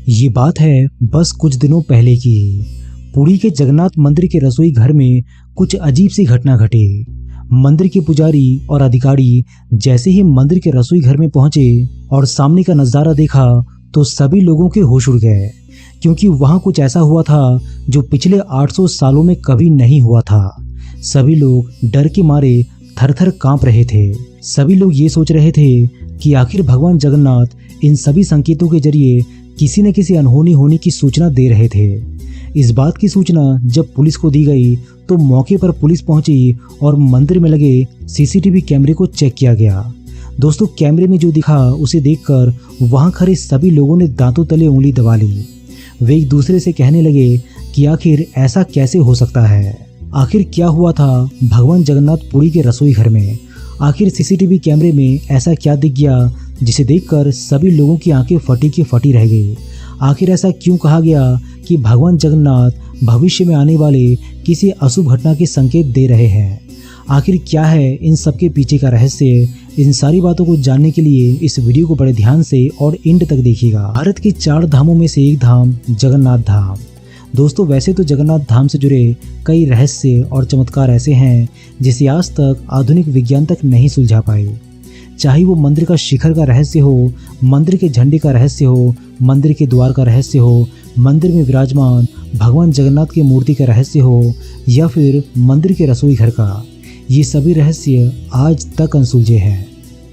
ये बात है बस कुछ दिनों पहले की। पुरी के जगन्नाथ मंदिर के रसोई घर में कुछ अजीब सी घटना घटी। मंदिर के पुजारी और अधिकारी जैसे ही मंदिर के रसोई घर में पहुंचे और सामने का नजारा देखा तो सभी लोगों के होश उड़ गए, क्योंकि वहां कुछ ऐसा हुआ था जो पिछले 800 सालों में कभी नहीं हुआ था। सभी लोग डर के मारे थर-थर कांप रहे थे। सभी लोग ये सोच रहे थे कि आखिर भगवान जगन्नाथ इन सभी संकेतों के जरिए किसी न किसी अनहोनी होने की सूचना दे रहे थे। इस बात की सूचना जब पुलिस को दी गई तो मौके पर पुलिस पहुंची और मंदिर में लगे सीसीटीवी कैमरे को चेक किया गया। दोस्तों, कैमरे में जो दिखा उसे देखकर वहां खड़े सभी लोगों ने दांतों तले उंगली दबा ली। वे एक दूसरे से कहने लगे कि आखिर ऐसा कैसे हो सकता है। आखिर क्या हुआ था भगवान जगन्नाथ पुरी के रसोई घर में। आखिर सीसीटीवी कैमरे में ऐसा क्या दिख गया जिसे देखकर सभी लोगों की आंखें फटी की फटी रह गई। आखिर ऐसा क्यों कहा गया कि भगवान जगन्नाथ भविष्य में आने वाले किसी अशुभ घटना के संकेत दे रहे हैं। आखिर क्या है इन सब के पीछे का रहस्य। इन सारी बातों को जानने के लिए इस वीडियो को बड़े ध्यान से और एंड तक देखिएगा। भारत के 4 धामों में से एक धाम जगन्नाथ धाम। दोस्तों, वैसे तो जगन्नाथ धाम से जुड़े कई रहस्य और चमत्कार ऐसे हैं जिसे आज तक आधुनिक विज्ञान तक नहीं सुलझा पाए। चाहे वो मंदिर का शिखर का रहस्य हो, मंदिर के झंडे का रहस्य हो, मंदिर के द्वार का रहस्य हो, मंदिर में विराजमान भगवान जगन्नाथ की मूर्ति का रहस्य हो, या फिर मंदिर के रसोई घर का, ये सभी रहस्य आज तक अनसुलझे हैं।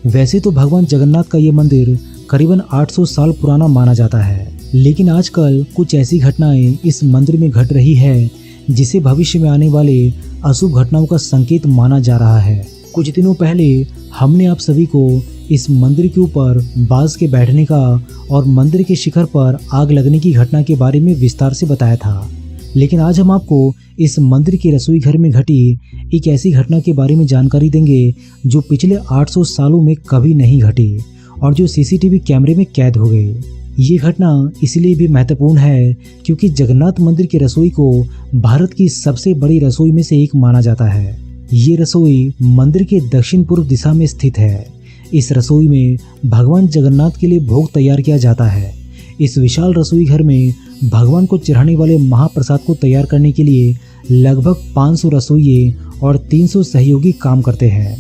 वैसे तो भगवान जगन्नाथ का ये मंदिर करीबन 800 साल पुराना माना जाता है, लेकिन आजकल कुछ ऐसी घटनाएं इस मंदिर में घट रही है जिसे भविष्य में आने वाले अशुभ घटनाओं का संकेत माना जा रहा है। कुछ दिनों पहले हमने आप सभी को इस मंदिर के ऊपर बाज के बैठने का और मंदिर के शिखर पर आग लगने की घटना के बारे में विस्तार से बताया था, लेकिन आज हम आपको इस मंदिर के रसोई घर में घटी एक ऐसी घटना के बारे में जानकारी देंगे जो पिछले 800 सालों में कभी नहीं घटी और जो सीसीटीवी कैमरे में कैद हो गई। ये घटना इसलिए भी महत्वपूर्ण है क्योंकि जगन्नाथ मंदिर के रसोई को भारत की सबसे बड़ी रसोई में से एक माना जाता है। ये रसोई मंदिर के दक्षिण पूर्व दिशा में स्थित है। इस रसोई में भगवान जगन्नाथ के लिए भोग तैयार किया जाता है। इस विशाल रसोई घर में भगवान को चढ़ाने वाले महाप्रसाद को तैयार करने के लिए लगभग 500 रसोइये और 300 सहयोगी काम करते हैं।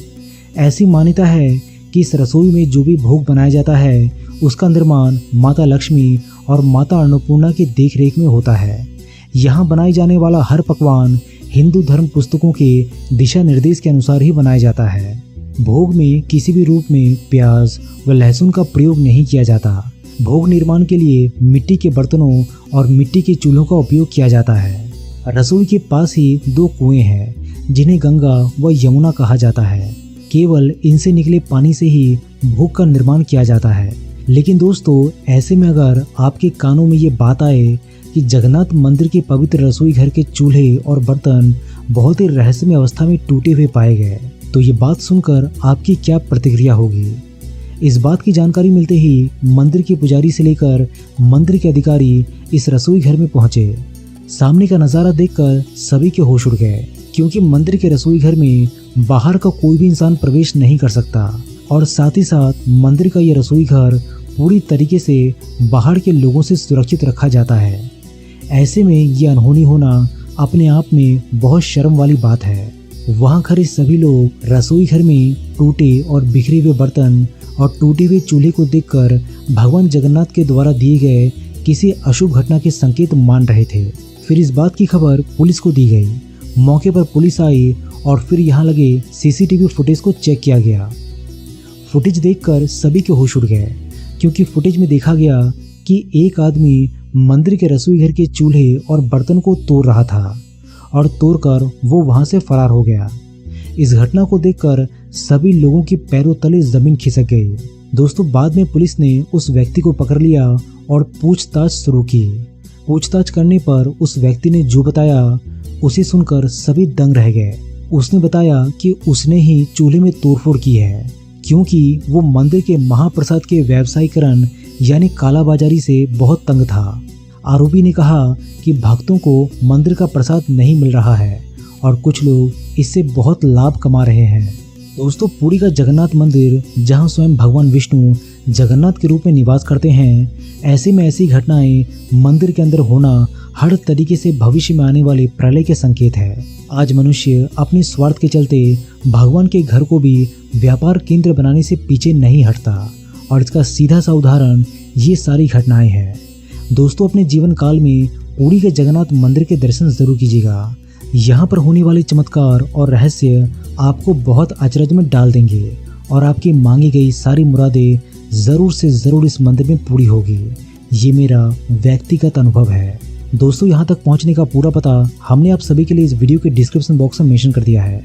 ऐसी मान्यता है कि इस रसोई में जो भी भोग बनाया जाता है उसका निर्माण माता लक्ष्मी और माता अन्नपूर्णा की देखरेख में होता है। यहाँ बनाए जाने वाला हर पकवान हिंदू धर्म पुस्तकों के दिशा निर्देश के अनुसार ही बनाया जाता है। भोग में किसी भी रूप में प्याज व लहसुन का प्रयोग नहीं किया जाता। भोग निर्माण के लिए मिट्टी के बर्तनों और मिट्टी के चूल्हों का उपयोग किया जाता है। रसोई के पास ही 2 कुएं हैं जिन्हें गंगा व यमुना कहा जाता है। केवल इनसे निकले पानी से ही भोग का निर्माण किया जाता है। लेकिन दोस्तों, ऐसे में अगर आपके कानों में ये बात आए कि जगन्नाथ मंदिर के पवित्र रसोई घर के चूल्हे और बर्तन बहुत ही रहस्यमय अवस्था में टूटे हुए पाए गए, तो ये बात सुनकर आपकी क्या प्रतिक्रिया होगी। इस बात की जानकारी मिलते ही मंदिर के पुजारी से लेकर मंदिर के अधिकारी इस रसोई घर में पहुंचे। सामने का नज़ारा देखकर सभी के होश उड़ गए, क्योंकि मंदिर के रसोई घर में बाहर का कोई भी इंसान प्रवेश नहीं कर सकता और साथ ही साथ मंदिर का ये रसोई घर पूरी तरीके से बाहर के लोगों से सुरक्षित रखा जाता है। ऐसे में ये अनहोनी होना अपने आप में बहुत शर्म वाली बात है। वहाँ खड़े सभी लोग रसोई घर में टूटे और बिखरे हुए बर्तन और टूटे हुए चूल्हे को देखकर भगवान जगन्नाथ के द्वारा दिए गए किसी अशुभ घटना के संकेत मान रहे थे। फिर इस बात की खबर पुलिस को दी गई। मौके पर पुलिस आई और फिर यहाँ लगे सीसीटीवी फुटेज को चेक किया गया। फुटेज देखकर सभी के होश उड़ गए, क्योंकि फुटेज में देखा गया कि एक आदमी मंदिर के रसोई घर के चूल्हे और बर्तन को तोड़ रहा था और तोड़कर वो वहां से फरार हो गया। इस घटना को देखकर सभी लोगों के पैरों तले जमीन खिसक गई। दोस्तों, बाद में पुलिस ने उस व्यक्ति को पकड़ लिया और पूछताछ शुरू की। पूछताछ करने पर उस व्यक्ति ने जो बताया उसे सुनकर सभी दंग रह गए। उसने बताया कि उसने ही चूल्हे में तोड़फोड़ की है, क्योंकि वो मंदिर के महाप्रसाद के व्यवसायीकरण यानी कालाबाजारी से बहुत तंग था। आरोपी ने कहा कि भक्तों को मंदिर का प्रसाद नहीं मिल रहा है और कुछ लोग इससे बहुत लाभ कमा रहे हैं। दोस्तों, पुरी का जगन्नाथ मंदिर, जहां स्वयं भगवान विष्णु जगन्नाथ के रूप में निवास करते हैं। ऐसे में ऐसी घटनाएं मंदिर के अंदर होना हर तरीके से भविष्य में आने वाले प्रलय के संकेत है। आज मनुष्य अपने स्वार्थ के चलते भगवान के घर को भी व्यापार केंद्र बनाने से पीछे नहीं हटता, और इसका सीधा सा उदाहरण ये सारी घटनाएं हैं। दोस्तों, अपने जीवन काल में पुरी के जगन्नाथ मंदिर के दर्शन जरूर कीजिएगा। यहाँ पर होने वाले चमत्कार और रहस्य आपको बहुत अचरज में डाल देंगे और आपकी मांगी गई सारी मुरादें ज़रूर से ज़रूर इस मंदिर में पूरी होगी। ये मेरा व्यक्तिगत अनुभव है। दोस्तों, यहाँ तक पहुँचने का पूरा पता हमने आप सभी के लिए इस वीडियो के डिस्क्रिप्शन बॉक्स में मेंशन कर दिया है।